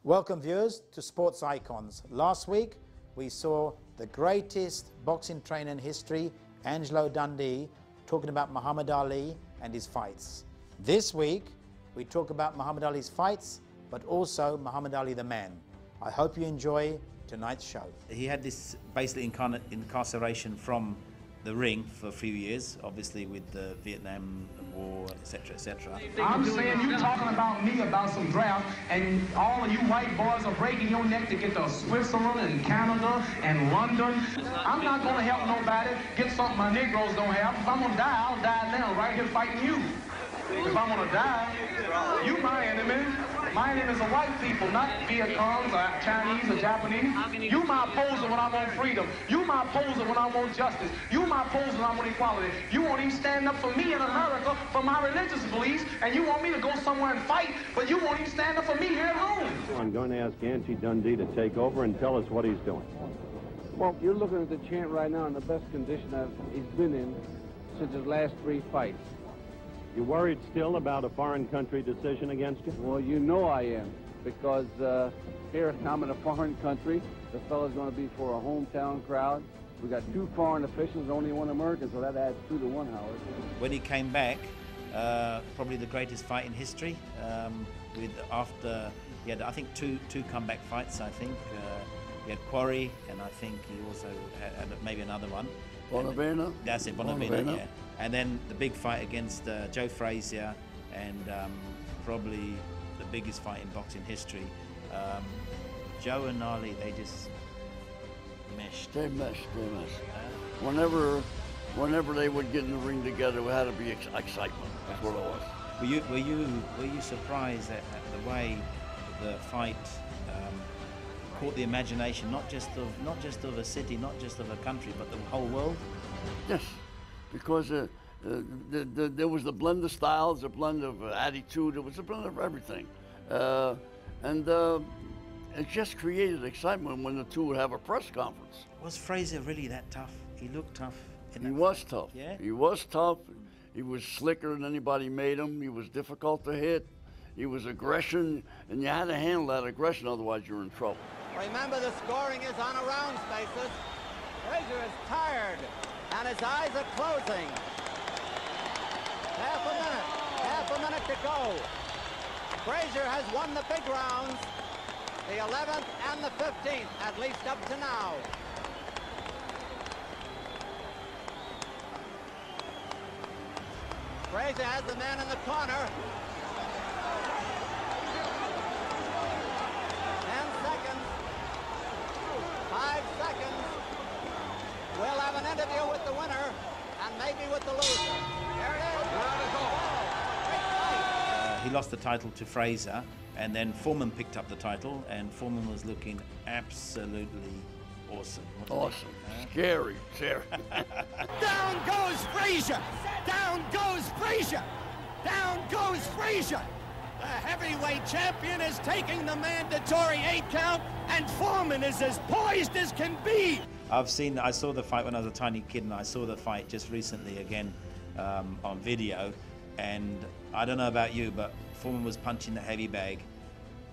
Welcome viewers to Sports Icons. Last week we saw the greatest boxing trainer in history, Angelo Dundee, talking about Muhammad Ali and his fights. This week we talk about Muhammad Ali's fights, but also Muhammad Ali the man. I hope you enjoy tonight's show. He had this basically incarceration from the ring for a few years, obviously with the Vietnam War, etc., etc. I'm saying you talking about me about some draft, and all of you white boys are breaking your neck to get to Switzerland and Canada and London. I'm not going to help nobody get something my Negroes don't have. If I'm going to die, I'll die now, right here fighting you. If I'm going to die, you my enemy. My enemies are white people, not Viet Congs or Chinese or Japanese. You my opposer when I want freedom. You my opposer when I want justice. You my opposer when I want equality. You won't even stand up for me in America for my religious beliefs, and you want me to go somewhere and fight, but you won't even stand up for me here at home. I'm going to ask Angelo Dundee to take over and tell us what he's doing. Well, you're looking at the champ right now in the best condition he's been in since his last 3 fights. You worried still about a foreign country decision against you? Well, you know I am, because here I'm in a foreign country. The fellow's going to be for a hometown crowd. We got 2 foreign officials, only 1 American, so that adds 2 to 1, Howard. When he came back, probably the greatest fight in history. He had, I think, two comeback fights. I think he had Quarry, and I think he also had maybe another one. Bonavena. That's it, Bonavena, yeah. And then the big fight against Joe Frazier, and probably the biggest fight in boxing history. Joe and Ali, they just meshed. They meshed. Whenever they would get in the ring together, it had to be excitement. That's what it was. Were you surprised at the way the fight caught the imagination, not just of a city, not just of a country, but the whole world? Yes, because there was the blend of styles, a blend of attitude, it was a blend of everything. And it just created excitement when the two would have a press conference. Was Frazier really that tough? He looked tough. He was tough. Yeah? He was tough. He was slicker than anybody made him. He was difficult to hit. He was aggression, and you had to handle that aggression, otherwise you're in trouble. Remember, the scoring is on a rounds basis. Frazier is tired, and his eyes are closing. Half a minute to go. Frazier has won the big rounds, the 11th and the 15th, at least up to now. Frazier has the man in the corner. 10 seconds. 5 seconds. We'll have an interview with the winner and maybe with the loser. There it is. He lost the title to Frazier, and then Foreman picked up the title, and Foreman was looking absolutely awesome. Awesome. Scary. Down goes Frazier! Down goes Frazier! Down goes Frazier! The heavyweight champion is taking the mandatory 8 count, and Foreman is as poised as can be. I saw the fight when I was a tiny kid, and I saw the fight just recently again on video, and I don't know about you, but Foreman was punching the heavy bag,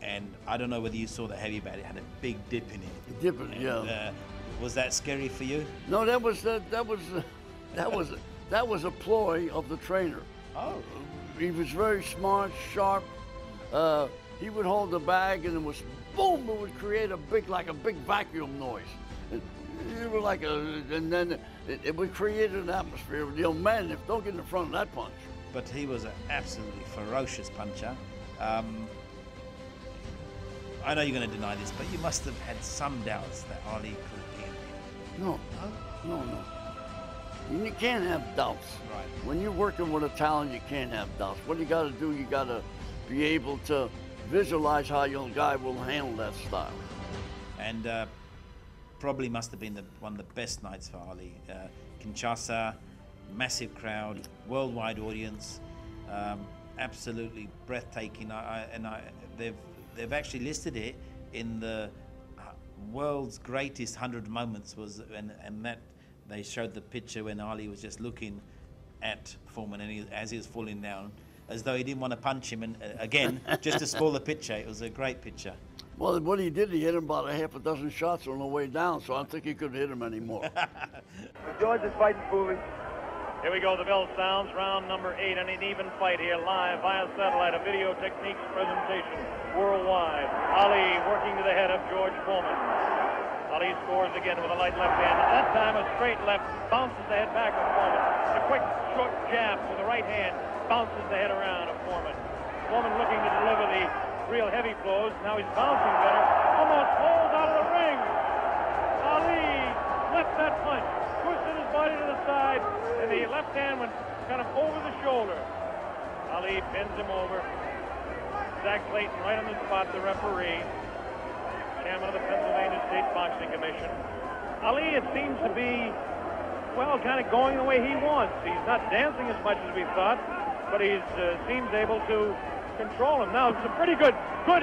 and I don't know whether you saw the heavy bag. It had a big dip in it. Dip in it, yeah. Was that scary for you? No, that was a ploy of the trainer. Oh. He was very smart, sharp. He would hold the bag, and it was boom. It would create a big vacuum noise. It was like and then it would create an atmosphere. Man, don't get in front of that punch. But he was an absolutely ferocious puncher. I know you're going to deny this, but you must have had some doubts that Ali could beat him. No. You can't have doubts. Right. When you're working with a talent, you can't have doubts. What you got to do, you got to be able to visualize how your guy will handle that style. And probably must have been one of the best nights for Ali. Kinshasa, massive crowd, worldwide audience, absolutely breathtaking. They've actually listed it in the world's greatest 100 moments and that they showed the picture when Ali was just looking at Foreman, and as he was falling down, as though he didn't want to punch him, and again, just to spoil the picture. It was a great picture. Well, what he did, he hit him about a half a dozen shots on the way down, so I don't think he couldn't hit him anymore. George is fighting Foley. Here we go, the bell sounds, round number 8, and an even fight here, live via satellite, a video techniques presentation worldwide. Ali working to the head of George Foreman. Ali scores again with a light left hand. That time a straight left, bounces the head back of Foreman. A quick short jab with the right hand, bounces the head around of Foreman. Foreman looking to deliver the real heavy blows. Now he's bouncing better. Almost falls out of the ring. Ali left that punch, twisted his body to the side, and the left hand went kind of over the shoulder. Ali pins him over. Zach Clayton right on the spot, the referee, chairman of the Pennsylvania State Boxing Commission. Ali, it seems to be, well, kind of going the way he wants. He's not dancing as much as we thought, but he seems able to control him. Now, it's a pretty good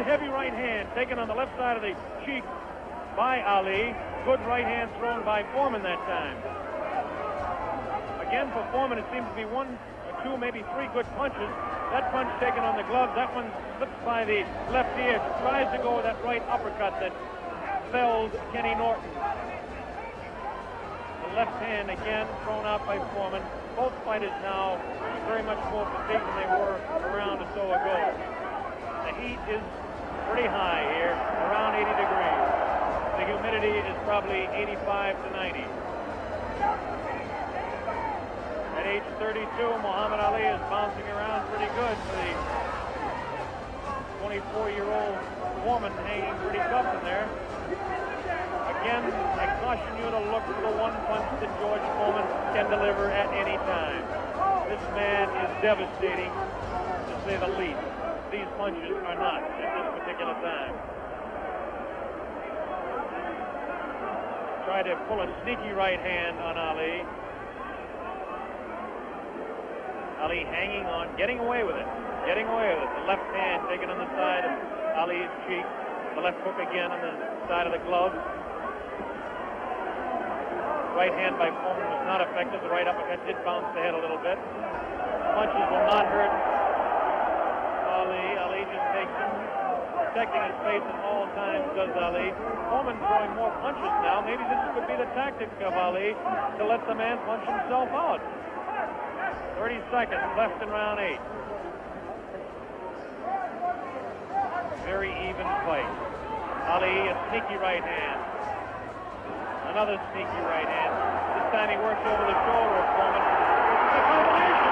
heavy right hand taken on the left side of the cheek by Ali. Good right hand thrown by Foreman that time. Again, for Foreman, it seems to be 1 or 2, maybe 3 good punches. That punch taken on the glove, that one slips by the left ear, tries to go with that right uppercut that felled Kenny Norton. The left hand again thrown out by Foreman. Both fighters now very much more fatigued than they were a round or so ago. The heat is pretty high here, around 80 degrees. The humidity is probably 85 to 90. At age 32, Muhammad Ali is bouncing around pretty good for the 24-year-old Foreman, hanging pretty tough in there. Again, I caution you to look for the one punch that George Foreman can deliver at any time. This man is devastating, to say the least. These punches are not at this particular time. Try to pull a sneaky right hand on Ali. Ali hanging on, getting away with it. Getting away with it. The left hand taken on the side of Ali's cheek. The left hook again on the side of the glove. Right hand by Foreman was not effective. The right uppercut did bounce the head a little bit. Punches will not hurt Ali. Ali just takes him, protecting his face at all times, does Ali. Foreman throwing more punches now. Maybe this could be the tactic of Ali to let the man punch himself out. 30 seconds left in round 8. Very even fight. Ali, a sneaky right hand. Another sneaky right hand. This time he works over the shoulder of Foreman. It's a combination.